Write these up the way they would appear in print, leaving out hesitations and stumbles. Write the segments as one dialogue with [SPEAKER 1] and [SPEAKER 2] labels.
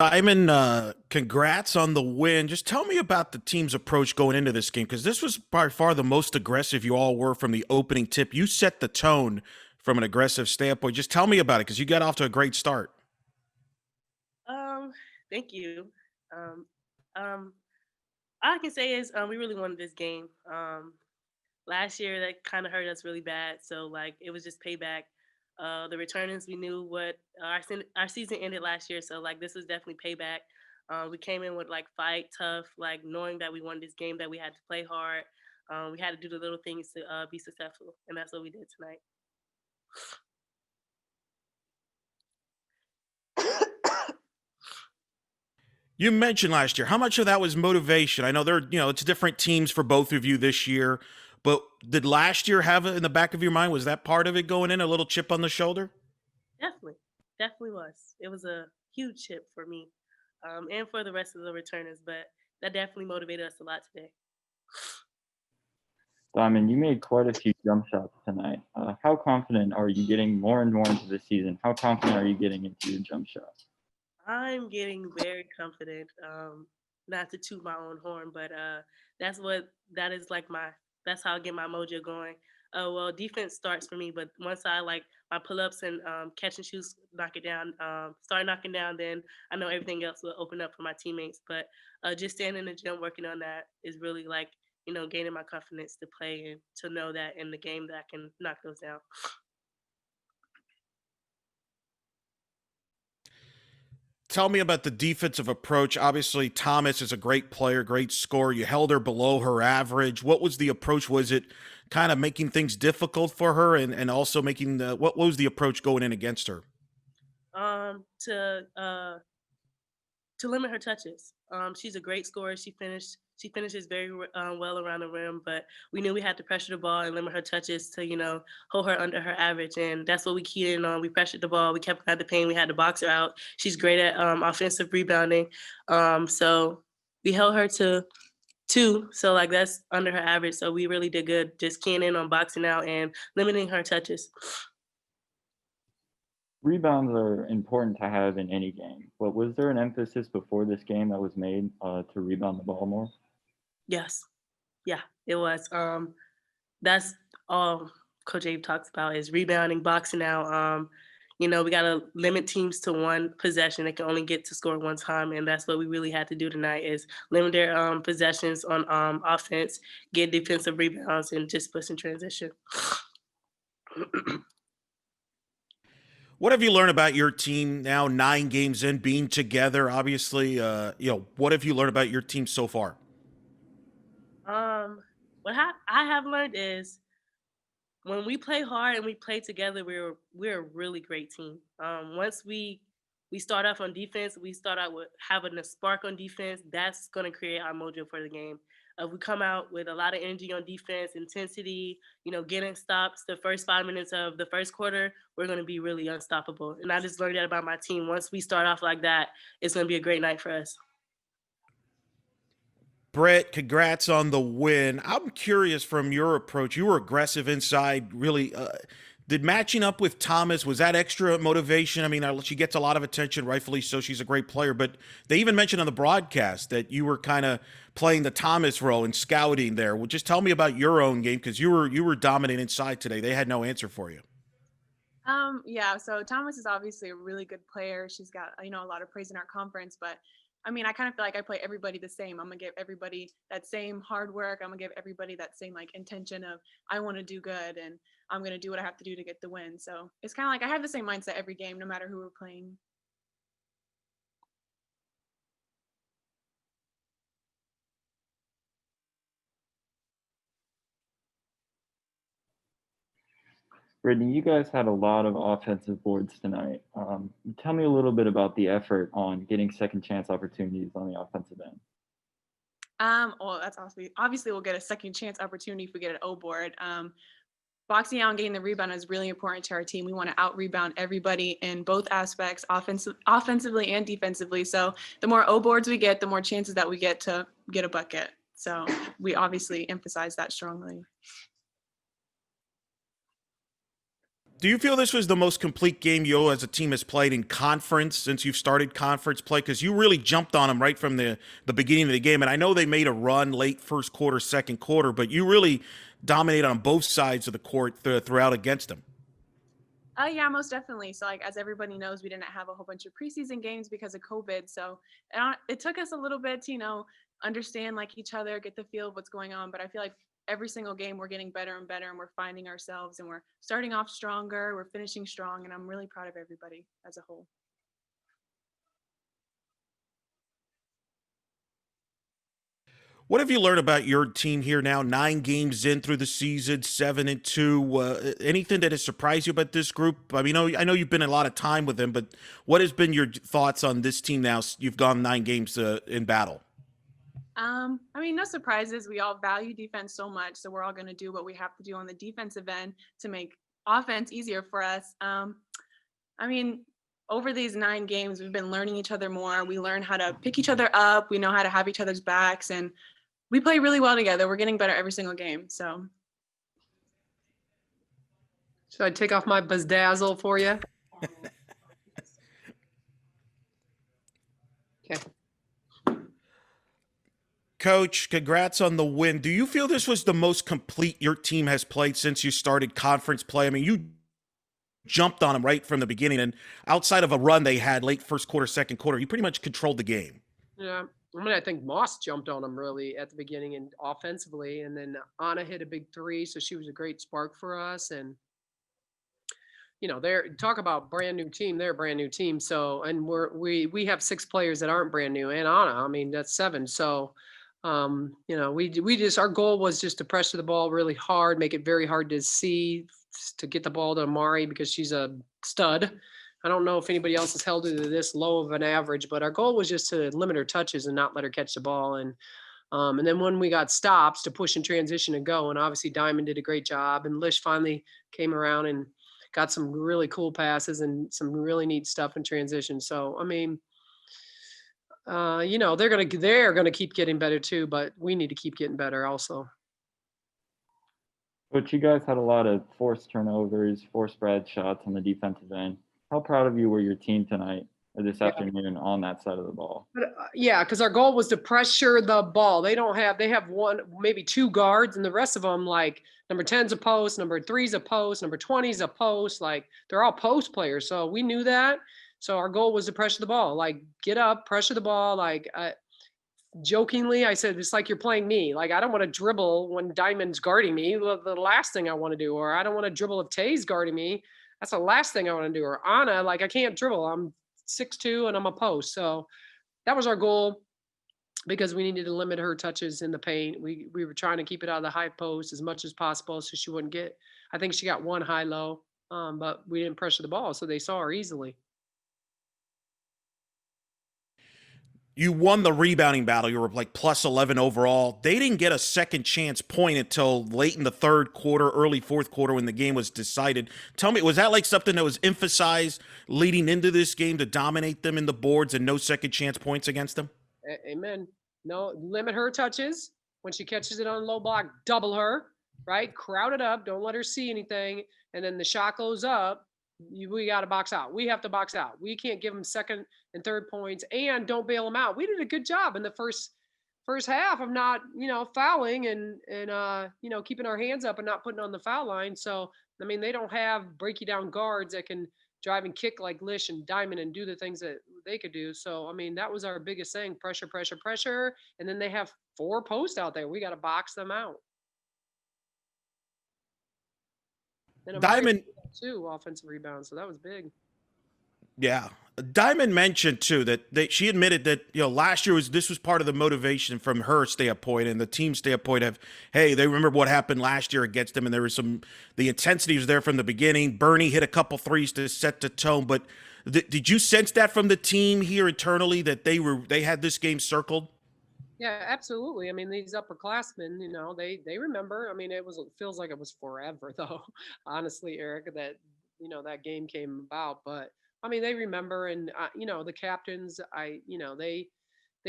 [SPEAKER 1] Simon, congrats on the win. Just tell me about the team's approach going into this game, because this was by far the most aggressive you all were from the opening tip. You set the tone from an aggressive standpoint. Just tell me about it, because you got off to a great start.
[SPEAKER 2] Um, Thank you. Um, um, all I can say is we really wanted this game. Last year that kind of hurt us really bad, so like it was just payback. The returners, we knew what our season ended last year, so like this was definitely payback. We came in with like fight, tough, like knowing that we wanted this game, that we had to play hard. We had to do the little things to be successful, and that's what we did tonight.
[SPEAKER 1] You mentioned last year. How much of that was motivation? I know it's different teams for both of you this year, but did last year have it in the back of your mind? Was that part of it going in, a little chip on the shoulder?
[SPEAKER 2] Definitely, definitely was. It was a huge chip for me, and for the rest of the returners, but that definitely motivated us a lot today.
[SPEAKER 3] Simon, you made quite a few jump shots tonight. How confident are you getting more and more into the season? How confident are you getting into your jump shot?
[SPEAKER 2] I'm getting very confident. Not to toot my own horn, but that's what that is like my. That's how I get my mojo going. Well, defense starts for me, but once I like my pull ups and catch and shoots, knock it down, start knocking down, then I know everything else will open up for my teammates. But just standing in the gym working on that is really like gaining my confidence to play and to know that in the game that I can knock those down.
[SPEAKER 1] Tell me about the defensive approach. Obviously, Thomas is a great player, great scorer. You held her below her average. What was the approach? Was it kind of making things difficult for her, and also making what was the approach going in against her?
[SPEAKER 2] Um, to uh, to limit her touches. She's a great scorer. She finishes very well around the rim, but we knew we had to pressure the ball and limit her touches to hold her under her average, and that's what we keyed in on. We pressured the ball. We kept her at the paint. We had to box her out. She's great at offensive rebounding, so we held her to two. So like that's under her average. So we really did good, just keying in on boxing out and limiting her touches.
[SPEAKER 3] Rebounds are important to have in any game, but was there an emphasis before this game that was made to rebound the ball more?
[SPEAKER 2] Yes, yeah, it was. That's all Coach Abe talks about is rebounding, boxing out. We got to limit teams to one possession. They can only get to score one time, and that's what we really had to do tonight is limit their possessions on offense, get defensive rebounds, and just push in transition.
[SPEAKER 1] What have you learned about your team now, 9 games in, being together? Obviously, what have you learned about your team so far?
[SPEAKER 2] What I have learned is when we play hard and we play together, we're a really great team. Once we start off on defense, we start out with having a spark on defense. That's going to create our mojo for the game. If we come out with a lot of energy on defense, intensity, getting stops the first 5 minutes of the first quarter, we're going to be really unstoppable. And I just learned that about my team. Once we start off like that, it's going to be a great night for us.
[SPEAKER 1] Brett, congrats on the win. I'm curious from your approach. You were aggressive inside, really. Did matching up with Thomas, was that extra motivation? I mean, she gets a lot of attention, rightfully so. She's a great player, but they even mentioned on the broadcast that you were kind of playing the Thomas role and scouting there. Well, just tell me about your own game, because you were dominant inside today. They had no answer for you.
[SPEAKER 4] Yeah, so Thomas is obviously a really good player. She's got, a lot of praise in our conference, but I mean, I kind of feel like I play everybody the same. I'm gonna give everybody that same hard work. I'm gonna give everybody that same like intention of I want to do good and I'm gonna do what I have to do to get the win. So it's kind of like I have the same mindset every game, no matter who we're playing.
[SPEAKER 3] Brittany, you guys had a lot of offensive boards tonight. Tell me a little bit about the effort on getting second chance opportunities on the offensive end.
[SPEAKER 4] Well, that's obviously we'll get a second chance opportunity if we get an O board. Boxing out and getting the rebound is really important to our team. We want to out rebound everybody in both aspects, offensively and defensively. So the more O boards we get, the more chances that we get to get a bucket. So we obviously emphasize that strongly.
[SPEAKER 1] Do you feel this was the most complete game you as a team has played in conference since you've started conference play? Because you really jumped on them right from the beginning of the game. And I know they made a run late first quarter, second quarter, but you really dominated on both sides of the court throughout against them.
[SPEAKER 4] Yeah, most definitely. So, like, as everybody knows, we didn't have a whole bunch of preseason games because of COVID. So, it took us a little bit to, understand like each other, get the feel of what's going on. But I feel like every single game we're getting better and better, and we're finding ourselves, and we're starting off stronger, we're finishing strong, and I'm really proud of everybody as a whole.
[SPEAKER 1] What have you learned about your team here now? 9 games in through the season, 7-2. Anything that has surprised you about this group? I mean, I know you've been a lot of time with them, but what has been your thoughts on this team now? You've gone 9 games in battle.
[SPEAKER 4] I mean, no surprises. We all value defense so much, so we're all going to do what we have to do on the defensive end to make offense easier for us. I mean, over these 9 games, we've been learning each other more. We learn how to pick each other up. We know how to have each other's backs, and we play really well together. We're getting better every single game. So,
[SPEAKER 5] Should I take off my bezdazzle for you? Okay.
[SPEAKER 1] Coach, congrats on the win. Do you feel this was the most complete your team has played since you started conference play? I mean, you jumped on them right from the beginning, and outside of a run they had late first quarter, second quarter, you pretty much controlled the game.
[SPEAKER 5] Yeah. I mean, I think Moss jumped on them really at the beginning and offensively, and then Anna hit a big three, so she was a great spark for us. And they're talk about brand new team. They're a brand new team. So, and we have 6 players that aren't brand new, and Anna, I mean, that's 7. So, we just our goal was just to pressure the ball really hard, make it very hard to see, to get the ball to Amari because she's a stud. I don't know if anybody else has held her to this low of an average, but our goal was just to limit her touches and not let her catch the ball. And then when we got stops, to push and transition and go. And obviously Diamond did a great job, and Lish finally came around and got some really cool passes and some really neat stuff in transition. So, I mean, they're gonna keep getting better too, but we need to keep getting better also.
[SPEAKER 3] But you guys had a lot of forced turnovers, forced bad shots on the defensive end. How proud of you were your team tonight or this afternoon on that side of the ball?
[SPEAKER 5] But, yeah, because our goal was to pressure the ball. They have one, maybe 2 guards, and the rest of them, like number 10's a post, number 3's a post, number 20's a post. Like, they're all post players. So we knew that. So our goal was to pressure the ball, like get up, pressure the ball. Like, jokingly, I said, it's like you're playing me. Like, I don't want to dribble when Diamond's guarding me. The last thing I want to do, or I don't want to dribble if Tay's guarding me. That's the last thing I want to do. Or Anna, like, I can't dribble. I'm 6'2" and I'm a post. So that was our goal, because we needed to limit her touches in the paint. We were trying to keep it out of the high post as much as possible so she wouldn't get, I think she got 1 high-low, but we didn't pressure the ball, so they saw her easily.
[SPEAKER 1] You won the rebounding battle. You were like plus 11 overall. They didn't get a second chance point until late in the third quarter, early fourth quarter when the game was decided. Tell me, was that like something that was emphasized leading into this game to dominate them in the boards and no second chance points against them?
[SPEAKER 5] Amen. No, limit her touches. When she catches it on low block, double her, right? Crowd it up. Don't let her see anything. And then the shot goes up. We got to box out. We have to box out. We can't give them second and third points, and don't bail them out. We did a good job in the first half of not, fouling and keeping our hands up and not putting on the foul line. So, I mean, they don't have break you down guards that can drive and kick like Lish and Diamond and do the things that they could do. So, I mean, that was our biggest thing: pressure, pressure, pressure. And then they have 4 posts out there. We got to box them out. And
[SPEAKER 1] Diamond
[SPEAKER 5] 2 offensive rebounds, so that was big.
[SPEAKER 1] Yeah. Diamond mentioned too that she admitted that last year this was part of the motivation from her standpoint and the team standpoint of, hey, they remember what happened last year against them, and there was the intensity was there from the beginning. Bernie hit a couple threes to set the tone, but did you sense that from the team here internally that they had this game circled?
[SPEAKER 5] Yeah, absolutely. I mean, these upperclassmen, they remember. I mean, it feels like it was forever though, honestly, Eric, that that game came about, but I mean, they remember. And the captains, they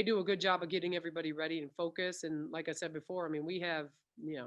[SPEAKER 5] do a good job of getting everybody ready and focused. And like I said before, I mean, we have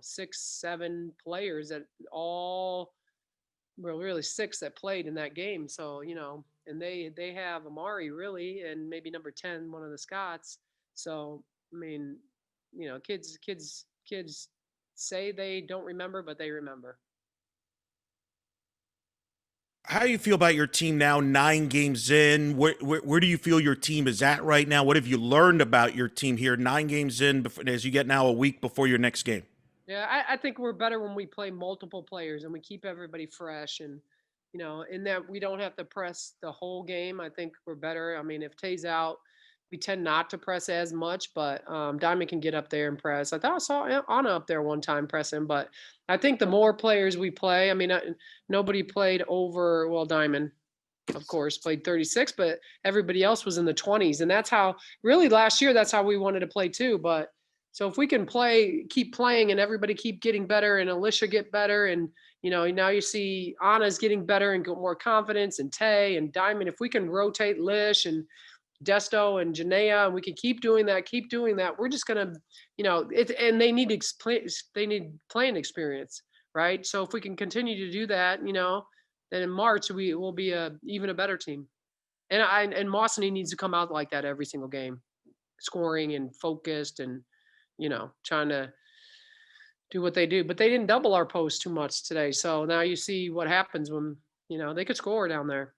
[SPEAKER 5] 6, 7 players that all well, really 6 that played in that game. So, and they have Amari really, and maybe number 10, one of the Scots. So, I mean, kids say they don't remember, but they remember.
[SPEAKER 1] How do you feel about your team now, 9 games in? Where do you feel your team is at right now? What have you learned about your team here, 9 games in, as you get now a week before your next game?
[SPEAKER 5] Yeah, I think we're better when we play multiple players and we keep everybody fresh, and in that we don't have to press the whole game. I think we're better. I mean, if Tay's out, we tend not to press as much, but Diamond can get up there and press. I thought I saw Anna up there one time pressing, but I think the more players we play, I mean, nobody played over, well, Diamond, of course, played 36, but everybody else was in the 20s. And that's how, really last year, that's how we wanted to play too. But so if we can keep playing and everybody keep getting better and Alicia get better, and, now you see Anna's getting better and get more confidence, and Tay and Diamond, if we can rotate Lish and Desto and Janaea, and we can keep doing that, we're just going to, and they need playing experience, right? So if we can continue to do that, then in March we will be even a better team. And Mawsoney needs to come out like that every single game, scoring and focused and trying to do what they do. But they didn't double our post too much today, so now you see what happens when they could score down there.